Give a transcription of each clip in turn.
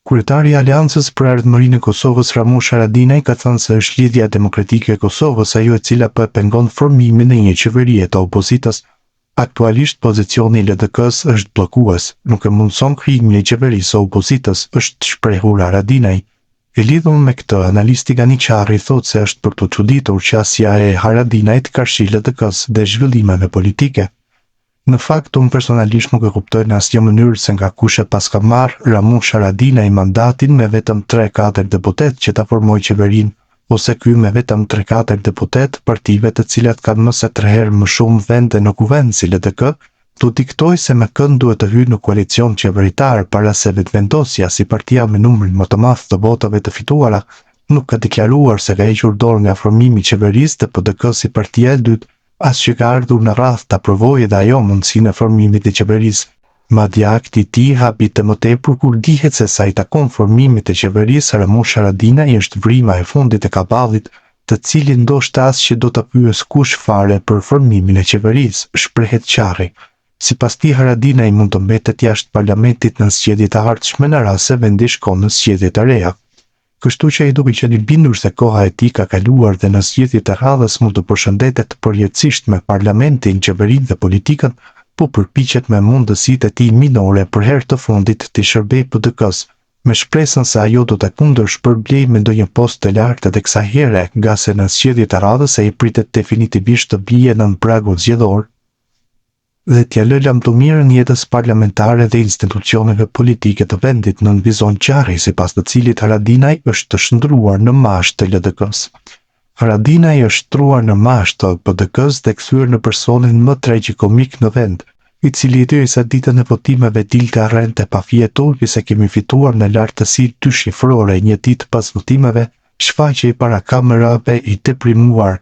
Kryetari i Aleancës për Ardhmërinë e Kosovës Ramush Haradinaj ka thënë se është lidhja demokratike e Kosovës ajo e cila po e pengon formimin e një qeverie të opozitës. Aktualisht pozicioni i LDK-s është bllokues, nuk e mundson krijimin e qeverisë së opozitës, është shprehur Haradinaj. E lidhur me këtë, analisti Gani Çarri thotë se është për të çuditur që asja e Haradinajt ka shi LDK-s dhe zhvillimeve politike. Në fakt, unë personalisht nuk e kuptoj në asnjë mënyrë se nga kush e paska marrë Ramush Haradinaj mandatin me vetëm 3-4 deputet që ta formojë qeverinë, ose ky me vetëm 3-4 deputet partive të cilat kanë më se 3 herë më shumë vende në kuvend si LDK, tu diktoj se me kënd duhet të hyjë në koalicion qeveritar para se vetvendosja si partia me numrin më të madh të votave të fituara, nuk ka deklaruar se ka hequr dorë nga formimi i qeverisë të PDK si partia e dytë, as që ka ardhur në radhë të aprovojë edhe ajo mundësinë e formimit të qeverisë. Madje akti i tij hapi të më tepër kur dihet se sa i takon formimit të qeverisë Ramush Haradinaj është vrima e fundit e kaballit, të cilin ndoshta as që do ta pyes kush fare për formimin e qeverisë, shprehet Çarri. Sipas tij Haradinaj mund të mbetet jashtë parlamentit në zgjedhjet e ardhshme në rast se vendi shkon në zgjedhje të reja. Kështu që ai duke qenë i bindur se koha e tij ka kaluar dhe në zgjedhjet e radhës mund të përshëndetet përjetësisht me parlamentin, qeverinë dhe politikën, po përpiqet me mundësitë e tij minore për herë të fundit të shërbejë PDK-s, me shpresën se ajo do ta kundërshpërblej me ndonjë post të lartë edhe kësaj here, nga se në zgjedhjet e radhës ai pritet definitivisht të bie nën pragun zgjedhor dhe t'ja lë lamtumirën jetës parlamentare dhe institucioneve politike të vendit, nënvizon Çarri, sipas të cilit Haradinaj është të shndruar në mashtë të LDK-s. Haradinaj është shtruar në mashtë të PDK-s dhe kthyer në personin më tragjikomik në vend, i cili derisa ditën e votimeve dilte arrente pa fije turpi se kemi fituar në lartësi 2 shifrore një ditë pas votimeve, shfaqej para kamerave i deprimuar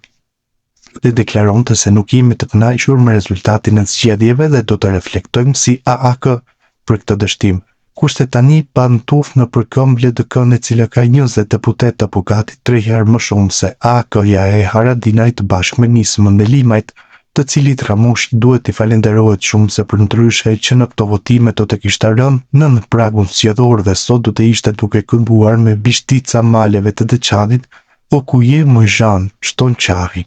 dhe deklaronte se nuk jemi të kënaqur me rezultatin e zgjedhjeve dhe do të reflektojmë si AAK për këtë dështim. Kurse tani pa ntuf në përkëmb LDK-n e cila ka 20 deputet apo gati 3 herë më shumë se AK-ja e Haradinajt bashkë me nismën e Limajt, të cilit Ramush duhet t'i falenderohet shumë se për ndryshe që në këto votime do të kishte rënë nën pragun zgjedhor dhe sot do të ishte duke këmbuar me bishtica maleve të Deçanit, o ku je më Zhan, shton Çarri.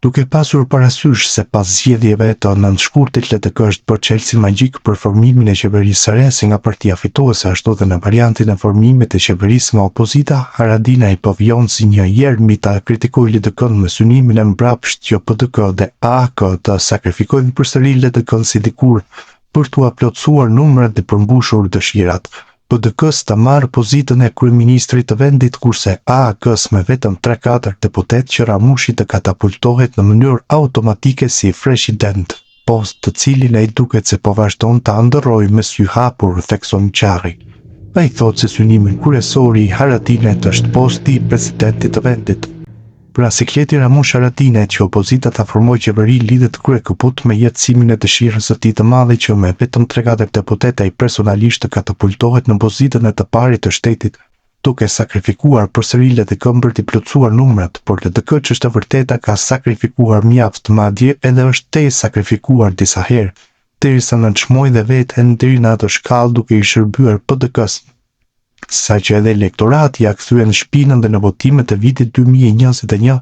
Duke pasur parasysh se pas zgjedhjeve të nëntshkurtit LDK është bërë çelësi magjik për formimin e qeverisë së re si nga partia fituese ashtu dhe në variantin e formimit të qeverisë nga opozita, Haradinaj po vjon si një ermit ta kritikojë LDK-n me synimin e mbrapsht që PDK dhe AAK të sakrifikojnë përsëri LDK-n si dikur për t'u aplotësuar numrat dhe përmbushur dëshirat. PDK-s të marrë pozitën e kryeministrit të vendit kurse AAK-s me vetëm 3-4 deputet që Ramushi të katapultohet në mënyrë automatike si president, post të cilin ai duket se po vazhdon ta ndërrojë me sy hapur, thekson Çarri. Ai thotë se synimi kryesor i Haradinajt është posti i presidentit të vendit. Pra sikleti Ramush Haradinaj që opozita ta formojë qeveri lidhet kryekëput me jetësimin e dëshirës së tij të madhe që me vetëm 3-4 deputet ai personalisht të katapultohet në pozitën e të parit të shtetit, duke sakrifikuar përsëri LDK-n për t'i plotësuar numrat, por LDK që është e vërteta ka sakrifikuar mjaft, madje edhe është te sakrifikuar disa herë, derisa nënçmoi dhe veten deri në atë shkallë duke i shërbyer PDK-s. Sa që edhe elektorati ja kthyen shpinën dhe në votimet e vitit 2021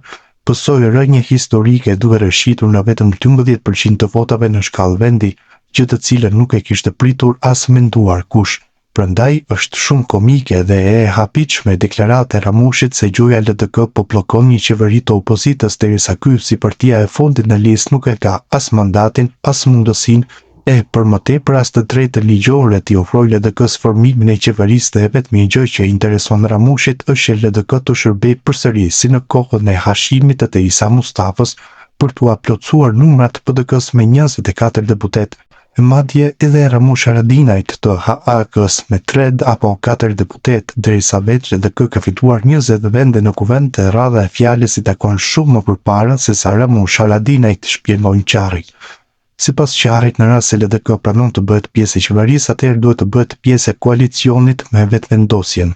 pësoi rënje historike duke rëshitur në vetëm 12% të votave në shkallë vendi, gjë të cilën nuk e kishte pritur as menduar kush. Prandaj është shumë komike dhe e hapitshme deklarata e Ramushit se gjoja LDK po bllokon një qeveri të opozitës derisa ky si partia e fundit në listë nuk e ka as mandatin, as mundësinë për më tepër as të drejtë ligjore t'i ofrojë LDK-s formimin e qeverisë dhe vetëm një gjë që intereson Ramushit është që LDK të shërbejë përsëri si në kohën e Hashimit të Isa Mustafës për t'u aplotësuar numrat PDK-s me 24 deputet, madje edhe Ramush Haradinajt të AAK-s me 3 apo 4 deputet, derisa vetë LDK ka fituar 20 vende në kuvend dhe radha e fjalës i takon shumë më përpara se sa Ramush Haradinajt, shpjegon Çarri. Sipas Çarrit, në rast se LDK pranon të bëhet pjesë e qeverisë, atëherë duhet të bëhet pjesë e koalicionit me vetvendosjen.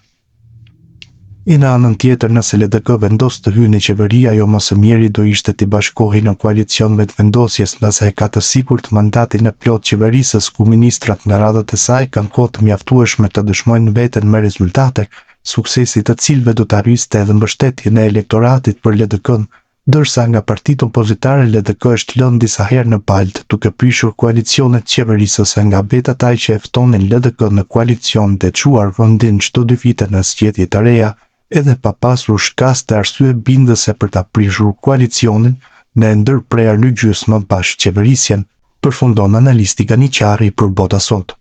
Në anën tjetër, nëse LDK vendos të hyjë në qeveri, ajo më së miri do ishte të bashkohej në koalicion me të vendosjes, ndase e ka të sigurt mandatin e plot qeverisës, ku ministrat nga radhët e saj kanë kohë të mjaftueshme të dëshmojnë veten me rezultate, suksesit të cilëve do të arriste edhe mbështetjen e elektoratit për LDK-n, ndërsa nga partitë opozitare LDK është lënë disa herë në palët, duke prishur koalicionet qeverisëse nga vetë ata që e ftonin LDK në koalicion të çuar vendin çdo 2 vite në zgjedhje të reja, edhe pa pasur shkas të arsye bindëse për ta prishur koalicionin në ndërprerë në gjysmë bashkëqeverisjen, përfundon analisti Ganiqari për Bota Sot.